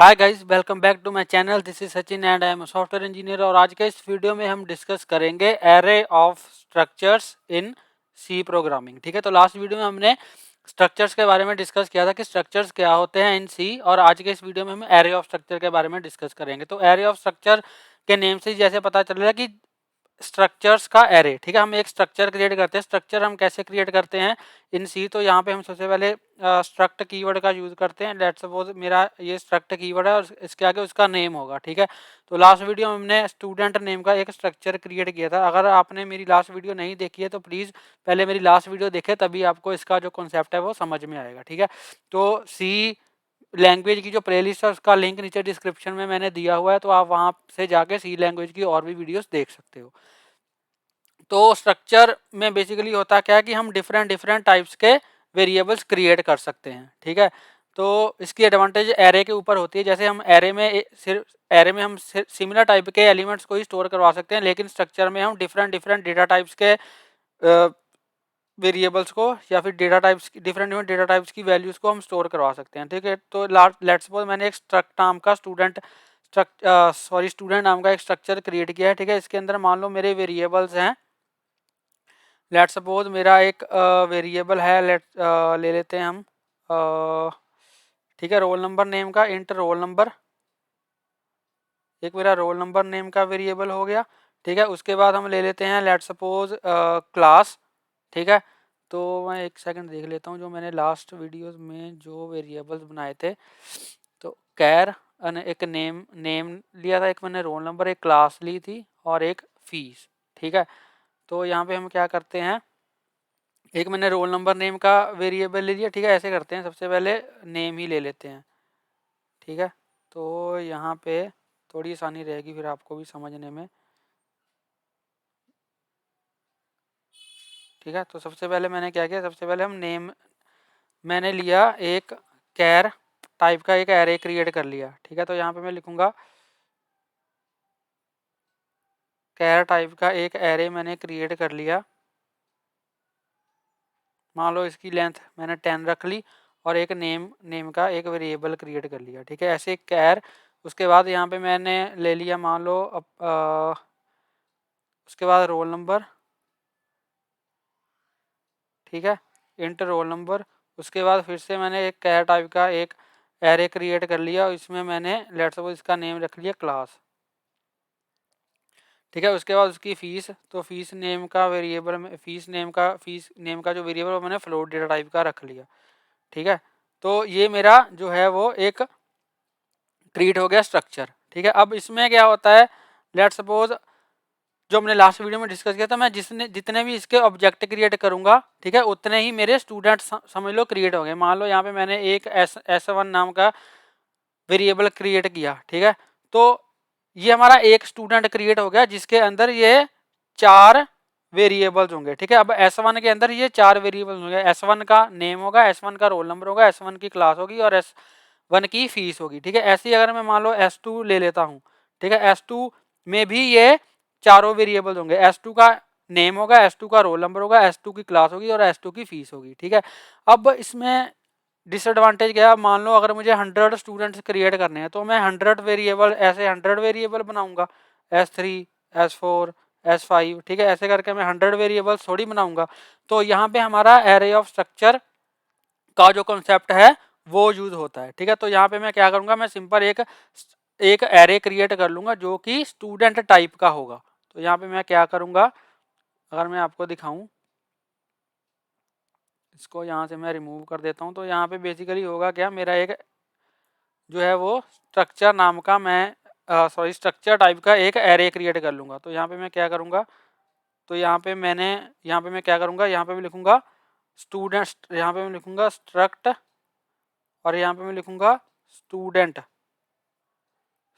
Hi guys, welcome back to my channel. This is Sachin and I am software engineer. और आज के इस video में हम डिस्कस करेंगे array of structures in C programming. ठीक है, तो लास्ट वीडियो में हमने स्ट्रक्चर्स के बारे में डिस्कस किया था कि स्ट्रक्चर्स क्या होते हैं इन सी, और आज के इस वीडियो में हम एरे ऑफ स्ट्रक्चर के बारे में डिस्कस करेंगे। तो एरे ऑफ स्ट्रक्चर के नेम से जैसे पता चल रहा है कि स्ट्रक्चर्स का एरे। ठीक है, हम एक स्ट्रक्चर क्रिएट करते हैं। स्ट्रक्चर हम कैसे क्रिएट करते हैं इन सी, तो यहाँ पे हम सबसे पहले स्ट्रक्ट कीवर्ड का यूज करते हैं। लेट्स सपोज मेरा ये स्ट्रक्ट कीवर्ड है और इसके आगे उसका नेम होगा। ठीक है, तो लास्ट वीडियो में हमने स्टूडेंट नेम का एक स्ट्रक्चर क्रिएट किया था। अगर आपने मेरी लास्ट वीडियो नहीं देखी है तो प्लीज़ पहले मेरी लास्ट वीडियो देखें, तभी आपको इसका जो कॉन्सेप्ट है वो समझ में आएगा। ठीक है, तो सी लैंग्वेज की जो प्लेलिस्ट है उसका लिंक नीचे डिस्क्रिप्शन में मैंने दिया हुआ है, तो आप वहाँ से जाके सी लैंग्वेज की और भी वीडियोस देख सकते हो। तो स्ट्रक्चर में बेसिकली होता क्या है कि हम डिफरेंट डिफरेंट टाइप्स के वेरिएबल्स क्रिएट कर सकते हैं। ठीक है, तो इसकी एडवांटेज एरे के ऊपर होती है। जैसे हम सिर्फ एरे में हम सिमिलर टाइप के एलिमेंट्स को ही स्टोर करवा सकते हैं, लेकिन स्ट्रक्चर में हम डिफरेंट डिफरेंट डेटा टाइप्स के वेरिएबल्स को या फिर data types different different data types की वैल्यूज को हम स्टोर करवा सकते हैं। ठीक है, तो लेट्स सपोज मैंने एक स्ट्रक्ट नाम का स्टूडेंट नाम का एक स्ट्रक्चर क्रिएट किया है। ठीक है, इसके अंदर मान लो मेरे वेरिएबल्स हैं। लेट्स सपोज मेरा एक वेरिएबल है, ले लेते हैं हम ठीक है, रोल नंबर नेम का इंट रोल नंबर। एक मेरा रोल नंबर नेम का वेरिएबल हो गया। ठीक है, उसके बाद हम ले लेते हैं लेट्स सपोज क्लास। ठीक है, तो मैं एक सेकंड देख लेता हूँ जो मैंने लास्ट वीडियोस में जो वेरिएबल्स बनाए थे। तो कैर एक नेम लिया था, एक मैंने रोल नंबर, एक क्लास ली थी और एक फीस। ठीक है, तो यहाँ पे हम क्या करते हैं, एक मैंने रोल नंबर नेम का वेरिएबल ले लिया। ठीक है, ऐसे करते हैं, सबसे पहले नेम ही ले लेते हैं। ठीक है, तो यहाँ पे थोड़ी आसानी रहेगी फिर आपको भी समझने में। ठीक है, तो सबसे पहले मैंने क्या किया, सबसे पहले हम नेम मैंने लिया एक कैर टाइप का एक एरे क्रिएट कर लिया। ठीक है, तो यहाँ पे मैं लिखूंगा कैर टाइप का एक एरे मैंने क्रिएट कर लिया। मान लो इसकी लेंथ मैंने 10 रख ली और एक नेम का एक वेरिएबल क्रिएट कर लिया। ठीक है, ऐसे कैर। उसके बाद यहाँ पे मैंने ले लिया मान लो उसके बाद रोल नंबर। ठीक है, इंटर रोल नंबर। उसके बाद फिर से मैंने एक कैर टाइप का एक एरे क्रिएट कर लिया और इसमें मैंने लेट्स सपोज इसका नेम रख लिया क्लास। ठीक है, उसके बाद उसकी फीस, तो फीस नेम का वेरिएबल में फीस नेम का जो वेरिएबल वो मैंने फ्लोट डेटा टाइप का रख लिया। ठीक है, तो ये मेरा जो है वो एक क्रिएट हो गया स्ट्रक्चर। ठीक है, अब इसमें क्या होता है, लेट्स सपोज जो हमने लास्ट वीडियो में डिस्कस किया था, मैं जितने भी इसके ऑब्जेक्ट क्रिएट करूंगा, ठीक है, उतने ही मेरे स्टूडेंट समझ लो क्रिएट हो गए। मान लो यहाँ पे मैंने एक S1 नाम का वेरिएबल क्रिएट किया। ठीक है, तो ये हमारा एक स्टूडेंट क्रिएट हो गया जिसके अंदर ये 4 वेरिएबल्स होंगे। ठीक है, अब S1 के अंदर ये 4 वेरिएबल्स होंगे। S1 का नेम होगा, S1 का रोल नंबर होगा, S1 की क्लास होगी और S1 की फीस होगी। ठीक है, ऐसे ही अगर मैं मान लो S2 ले लेता हूँ। ठीक है, S2 में भी ये चारों वेरिएबल्स होंगे। S2 का नेम होगा, S2 का रोल नंबर होगा, S2 की क्लास होगी और S2 की फीस होगी। ठीक है, अब इसमें डिसएडवांटेज क्या है, मान लो अगर मुझे 100 स्टूडेंट्स क्रिएट करने हैं तो मैं 100 वेरिएबल ऐसे 100 वेरिएबल बनाऊंगा, S3 S4 S5। ठीक है, ऐसे करके मैं 100 वेरिएबल्स थोड़ी बनाऊंगा। तो यहाँ पे हमारा एरे ऑफ स्ट्रक्चर का जो कॉन्सेप्ट है वो यूज होता है। ठीक है, तो यहाँ पे मैं क्या करूँगा, मैं सिंपल एक एरे क्रिएट कर लूँगा जो कि स्टूडेंट टाइप का होगा। तो यहाँ पे मैं क्या करूँगा, अगर मैं आपको दिखाऊँ, इसको यहाँ से मैं रिमूव कर देता हूँ। तो यहाँ पे बेसिकली होगा क्या, मेरा एक जो है वो स्ट्रक्चर नाम का स्ट्रक्चर टाइप का एक एरे क्रिएट कर लूँगा। तो यहाँ पे मैं क्या करूँगा, तो यहाँ पे मैं क्या करूँगा, यहाँ पे भी लिखूँगा स्टूडेंट, यहाँ पे मैं लिखूँगा स्ट्रक्ट और यहाँ पे मैं लिखूँगा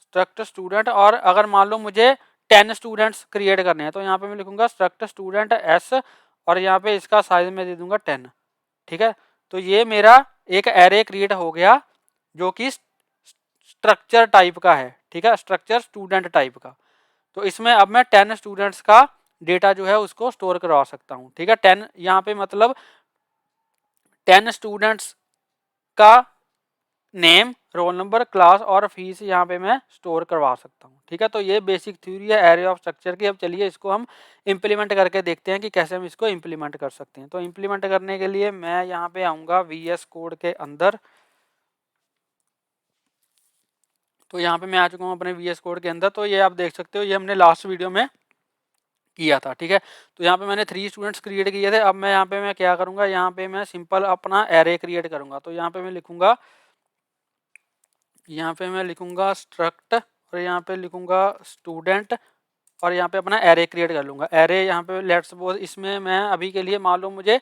स्ट्रक्ट स्टूडेंट। और अगर मान लो मुझे 10 स्टूडेंट्स क्रिएट करने हैं तो यहाँ पे मैं लिखूँगा स्ट्रक्ट स्टूडेंट S और यहाँ पे इसका साइज मैं दे दूँगा 10। ठीक है, तो ये मेरा एक एरे क्रिएट हो गया जो कि स्ट्रक्चर टाइप का है। ठीक है, स्ट्रक्चर स्टूडेंट टाइप का। तो इसमें अब मैं 10 स्टूडेंट्स का डेटा जो है उसको स्टोर करवा सकता हूँ। ठीक है, 10 यहाँ पे मतलब 10 स्टूडेंट्स का नेम, रोल नंबर, क्लास और फीस यहाँ पे मैं स्टोर करवा सकता हूँ। ठीक है, तो ये बेसिक थ्योरी है एरे ऑफ स्ट्रक्चर की। अब चलिए इसको हम इम्प्लीमेंट करके देखते हैं कि कैसे हम इसको इम्प्लीमेंट कर सकते हैं। तो इम्प्लीमेंट करने के लिए मैं यहाँ पे आऊँगा VS कोड के अंदर। तो यहाँ पे मैं आ चुका हूँ अपने VS कोड के अंदर। तो ये आप देख सकते हो, ये हमने लास्ट वीडियो में किया था। ठीक है, तो यहाँ पे मैंने 3 स्टूडेंट्स क्रिएट किए थे। अब मैं यहाँ पे मैं क्या करूँगा, यहाँ पे मैं सिंपल अपना एरे क्रिएट करूँगा। तो यहाँ पे मैं लिखूँगा, यहाँ पे मैं लिखूँगा स्ट्रक्ट और यहाँ पे लिखूँगा स्टूडेंट और यहाँ पे अपना एरे क्रिएट कर लूँगा। एरे यहाँ पे लेट्स सपोज इसमें मैं अभी के लिए मान लो मुझे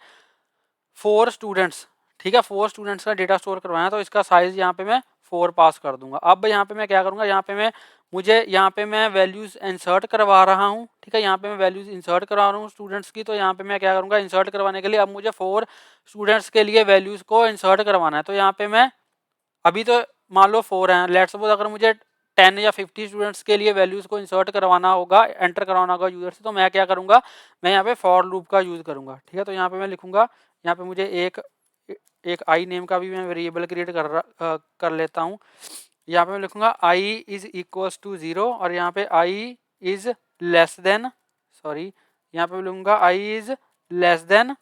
4 स्टूडेंट्स, ठीक है, 4 स्टूडेंट्स का डेटा स्टोर करवाना है। तो इसका साइज यहाँ पे मैं 4 पास कर दूंगा। अब यहाँ पे मैं क्या करूँगा, यहाँ पे मैं यहाँ पे मैं वैल्यूज इंसर्ट करवा रहा हूँ। ठीक है, यहाँ पे मैं वैल्यूज इंसर्ट करवा रहा हूँ स्टूडेंट्स की। तो यहाँ पे मैं क्या करूँगा, इंसर्ट करवाने के लिए अब मुझे 4 स्टूडेंट्स के लिए वैल्यूज को इंसर्ट करवाना है। तो यहाँ पे मैं अभी तो मान लो 4 हैं, लेट्स सपोज अगर मुझे 10 या 50 स्टूडेंट्स के लिए वैल्यूज को इंसर्ट करवाना होगा, एंटर करवाना होगा यूजर से, तो मैं क्या करूँगा, मैं यहाँ पे फॉर लूप का यूज़ करूँगा। ठीक है, तो यहाँ पे मैं लिखूँगा, यहाँ पे मुझे एक आई नेम का भी मैं वेरिएबल क्रिएट कर लेता हूँ। यहाँ पे मैं लिखूँगा आई इज इक्वल्स टू 0 और यहाँ पे आई इज लेस देन, सॉरी, यहाँ पे मैं लिखूँगा आई इज लेस देन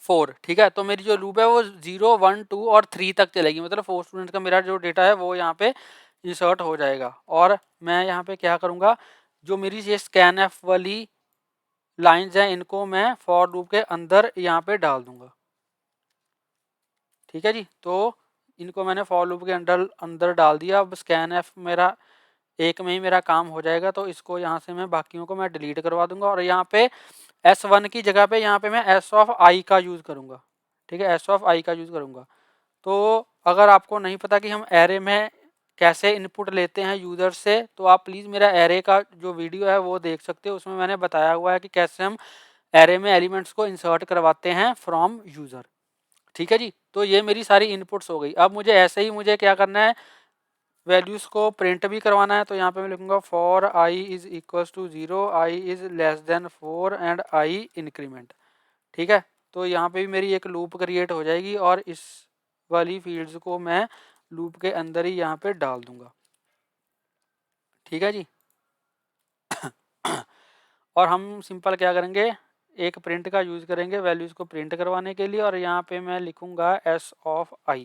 4। ठीक है, तो मेरी जो लूप है वो 0, 1, 2 और 3 तक चलेगी। मतलब 4 स्टूडेंट का मेरा जो डेटा है वो यहाँ पे इंसर्ट हो जाएगा। और मैं यहाँ पे क्या करूँगा, जो मेरी ये स्कैन एफ वाली लाइंस हैं इनको मैं फॉर लूप के अंदर यहाँ पे डाल दूंगा। ठीक है जी, तो इनको मैंने फॉर लूप के अंदर डाल दिया। अब स्कैन एफ मेरा एक में ही मेरा काम हो जाएगा। तो इसको यहाँ से मैं बाकियों को मैं डिलीट करवा दूंगा और यहाँ पे S1 की जगह पे यहाँ पे मैं S ऑफ I का यूज़ करूँगा। ठीक है, S ऑफ I का यूज़ करूँगा। तो अगर आपको नहीं पता कि हम एरे में कैसे इनपुट लेते हैं यूज़र से, तो आप प्लीज़ मेरा एरे का जो वीडियो है वो देख सकते हो। उसमें मैंने बताया हुआ है कि कैसे हम एरे में एलिमेंट्स को इंसर्ट करवाते हैं फ्रॉम यूज़र। ठीक है जी, तो ये मेरी सारी इनपुट्स हो गई। अब मुझे ऐसे ही मुझे क्या करना है, वैल्यूज़ को प्रिंट भी करवाना है। तो यहाँ पे मैं लिखूँगा for I is equals to 0, I is less than 4 and I increment. ठीक है, तो यहाँ पे भी मेरी एक लूप क्रिएट हो जाएगी और इस वाली फील्ड्स को मैं लूप के अंदर ही यहाँ पे डाल दूंगा। ठीक है जी और हम सिंपल क्या करेंगे, एक प्रिंट का यूज़ करेंगे वैल्यूज़ को प्रिंट करवाने के लिए। और यहाँ पे मैं लिखूँगा S ऑफ I।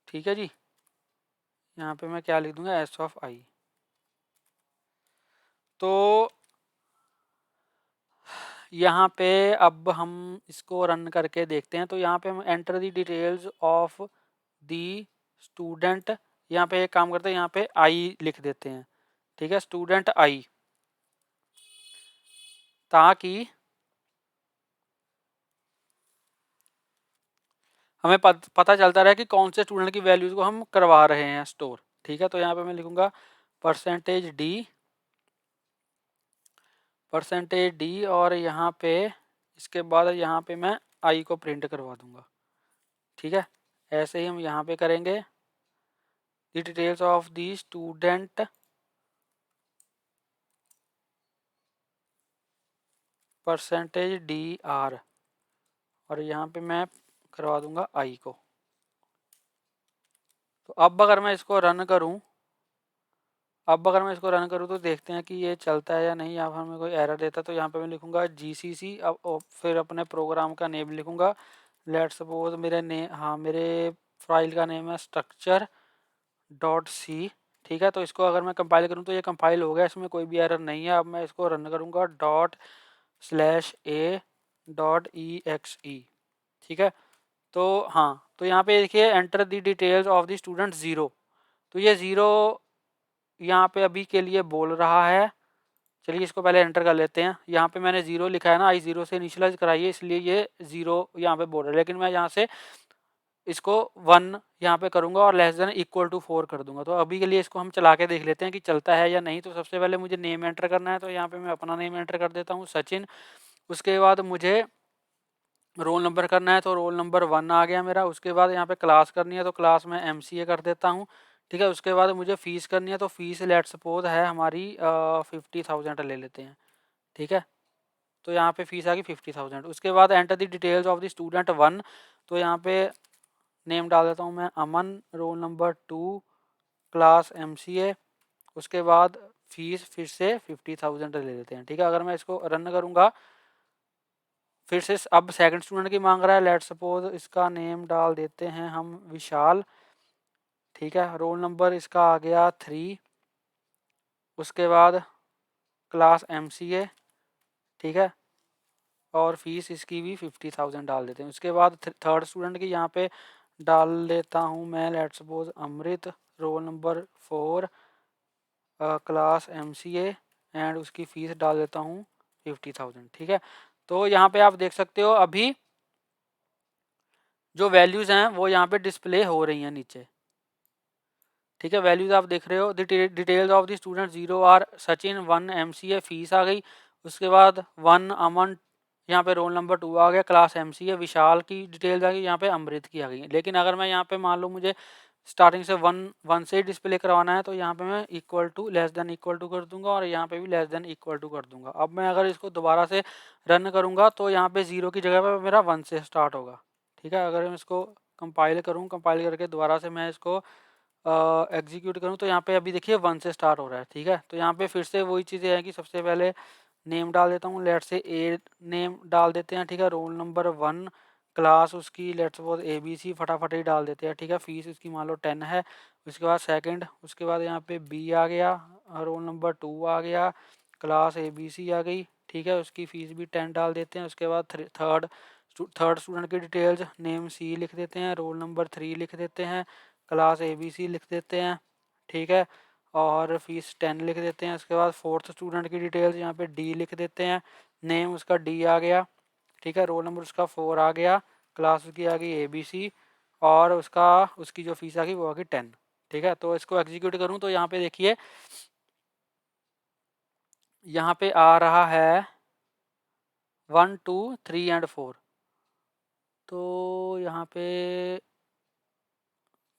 ठीक है जी, यहाँ पे मैं क्या लिख दूंगा, S ऑफ I। तो यहाँ पे अब हम इसको रन करके देखते हैं। तो यहाँ पे हम enter the details of the student, यहाँ पे एक काम करते हैं, यहाँ पे आई लिख देते हैं। ठीक है, स्टूडेंट आई, ताकि हमें पता चलता रहे कि कौन से स्टूडेंट की वैल्यूज को हम करवा रहे हैं स्टोर। ठीक है, तो यहाँ पे मैं लिखूंगा %d और यहाँ पे इसके बाद यहाँ पे मैं आई को प्रिंट करवा दूंगा। ठीक है, ऐसे ही हम यहाँ पे करेंगे, the details of the student %dr और यहाँ पे मैं करवा दूंगा आई को। तो अब अगर मैं इसको रन करूँ, तो देखते हैं कि ये चलता है या नहीं। यहाँ पर हमें कोई एरर देता, तो यहाँ पे मैं लिखूँगा GCC, अब फिर अपने प्रोग्राम का नेम लिखूँगा। लेट्स सपोज मेरे फाइल का नेम है structure.c। ठीक है, तो इसको अगर मैं कंपाइल करूँ तो ये कंपाइल हो गया, इसमें कोई भी एरर नहीं है। अब मैं इसको रन करूँगा ./a.exe। ठीक है, तो हाँ, तो यहाँ पे देखिए enter the details of the student 0। तो ये 0 यहाँ पे अभी के लिए बोल रहा है। चलिए इसको पहले एंटर कर लेते हैं। यहाँ पे मैंने 0 लिखा है ना, आई 0 से इनिशियलाइज कराइए, इसलिए ये 0 यहाँ पे बोल रहा है। लेकिन मैं यहाँ से इसको 1 यहाँ पे करूँगा और लेस देन इक्वल टू 4 कर दूंगा। तो अभी के लिए इसको हम चला के देख लेते हैं कि चलता है या नहीं। तो सबसे पहले मुझे नेम एंटर करना है, तो यहाँ पे मैं अपना नेम एंटर कर देता हूँ, सचिन। उसके बाद मुझे रोल नंबर करना है, तो रोल नंबर 1 आ गया मेरा। उसके बाद यहाँ पे क्लास करनी है, तो क्लास में MCA कर देता हूँ। ठीक है, उसके बाद मुझे फ़ीस करनी है, तो फीस लेट सपोज है हमारी 50,000 ले लेते हैं। ठीक है, तो यहाँ पे फीस आ गई 50,000। उसके बाद enter the details of the student 1, तो यहाँ पे नेम डाल देता हूँ मैं अमन, रोल नंबर 2, क्लास MCA। उसके बाद फीस फिर से 50,000 ले लेते हैं, ठीक है। अगर मैं इसको रन करूँगा फिर से अब सेकंड स्टूडेंट की मांग रहा है। लेट्स सपोज इसका नेम डाल देते हैं हम विशाल, ठीक है। रोल नंबर इसका आ गया 3, उसके बाद क्लास MCA, ठीक है। और फीस इसकी भी 50,000 डाल देते हैं। उसके बाद थर्ड स्टूडेंट की यहाँ पे डाल लेता हूँ मैं let's suppose Amrit, roll number 4, class MCA and उसकी फीस डाल देता हूँ 50,000, ठीक है। तो यहाँ पे आप देख सकते हो अभी जो वैल्यूज़ हैं वो यहाँ पे डिस्प्ले हो रही हैं नीचे, ठीक है। वैल्यूज़ आप देख रहे हो। Details of the student 0 R Sachin, 1 MCA, fees आ गई। उसके बाद 1 अमन, यहाँ पे रोल नंबर 2 आ गया, क्लास MCA, विशाल की डिटेल्स आ गई, यहाँ पे अमृत की आ गई। लेकिन अगर मैं यहाँ पे मान लो मुझे स्टार्टिंग से 1 से डिस्प्ले करवाना है तो यहाँ पे मैं equal to less than equal to कर दूंगा और यहाँ पे भी लेस देन इक्वल टू कर दूंगा। अब मैं अगर इसको दोबारा से रन करूँगा तो यहाँ पे 0 की जगह पर मेरा 1 से स्टार्ट होगा, ठीक है। अगर मैं इसको कंपाइल करूँ, कंपाइल करके दोबारा से मैं इसको एग्जीक्यूट करूँ तो यहाँ पे अभी देखिए 1 से स्टार्ट हो रहा है, ठीक है। तो यहाँ पे फिर से वही चीज़ें हैं कि सबसे पहले नेम डाल देता हूँ, लेट्स से ए नेम डाल देते हैं, ठीक है। रोल नंबर 1, क्लास उसकी लेट्स सपोज ABC, फटाफट ही डाल देते हैं, ठीक है। फीस उसकी मान लो 10 है। उसके बाद सेकंड, उसके बाद यहाँ पे B आ गया, रोल नंबर 2 आ गया, क्लास ABC आ गई, ठीक है। उसकी फ़ीस भी 10 डाल देते हैं। उसके बाद थर्ड स्टूडेंट की डिटेल्स, नेम C लिख देते हैं, रोल नंबर 3 लिख देते हैं, क्लास ABC लिख देते हैं, ठीक है। और फीस 10 लिख देते हैं। उसके बाद फोर्थ स्टूडेंट की डिटेल्स यहाँ पे D लिख देते हैं, नेम उसका D आ गया, ठीक है। रोल नंबर उसका 4 आ गया, क्लास उसकी आ गई ABC और उसकी जो फीस आ गई वो आ गई 10, ठीक है। तो इसको एग्जीक्यूट करूँ तो यहाँ पे देखिए यहाँ पे आ रहा है 1 2 3 एंड 4। तो यहाँ पे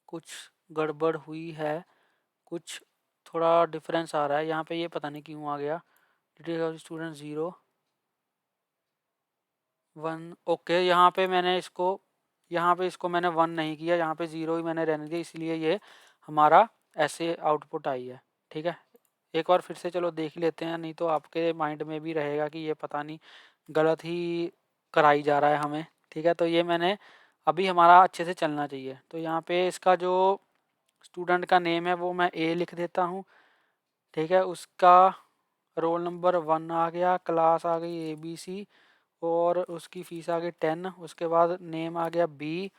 कुछ गड़बड़ हुई है, कुछ थोड़ा डिफरेंस आ रहा है यहाँ पे, ये पता नहीं क्यों आ गया। Detail of student 0 1, okay. यहाँ पे इसको मैंने 1 नहीं किया, यहाँ पे 0 ही मैंने रहने दिया, इसलिए ये हमारा ऐसे आउटपुट आई है, ठीक है। एक बार फिर से चलो देख लेते हैं, नहीं तो आपके माइंड में भी रहेगा कि ये पता नहीं गलत ही कराई जा रहा है हमें, ठीक है। तो ये मैंने अभी हमारा अच्छे से चलना चाहिए। तो यहाँ पे इसका जो स्टूडेंट का नेम है वो मैं A लिख देता हूँ, ठीक है। उसका रोल नंबर 1 आ गया, क्लास आ गई ABC और उसकी फ़ीस आ गई 10। उसके बाद नेम आ गया B,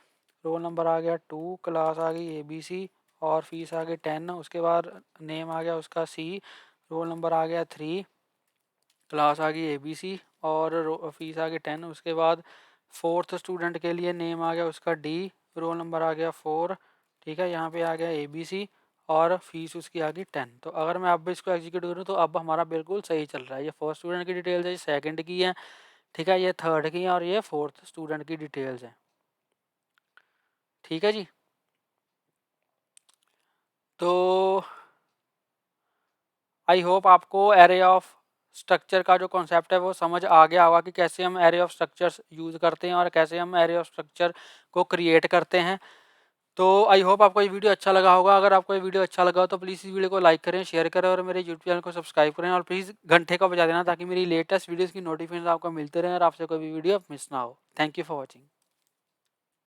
रोल नंबर आ गया 2, क्लास आ गई ABC और फीस आ गई 10। उसके बाद नेम आ गया उसका C, रोल नंबर आ गया 3, क्लास आ गई ABC और फीस आ गई 10। उसके बाद फोर्थ स्टूडेंट के लिए नेम आ गया उसका D, रोल नंबर आ गया 4, ठीक है। यहाँ पे आ गया ABC और फीस उसकी आ गई 10। तो अगर मैं अब इसको एग्जीक्यूट करूँ तो अब हमारा बिल्कुल सही चल रहा है। ये फर्स्ट स्टूडेंट की डिटेल्स है, ये सेकंड की है, ठीक है, ये थर्ड की है और ये फोर्थ स्टूडेंट की डिटेल्स हैं, ठीक है जी। तो आई होप आपको एरे ऑफ स्ट्रक्चर का जो कॉन्सेप्ट है वो समझ आ गया होगा कि कैसे हम एरे ऑफ स्ट्रक्चर्स यूज़ करते हैं और कैसे हम एरे ऑफ स्ट्रक्चर को क्रिएट करते हैं। तो आई होप आपको ये वीडियो अच्छा लगा होगा। अगर आपको ये वीडियो अच्छा लगा हो तो प्लीज़ इस वीडियो को लाइक करें, शेयर करें और मेरे यूट्यूब चैनल को सब्सक्राइब करें और प्लीज़ घंटे का बजा देना ताकि मेरी लेटेस्ट वीडियोज़ की नोटिफिकेशन आपको मिलते रहें और आपसे कोई भी वीडियो मिस ना हो। Thank you for watching.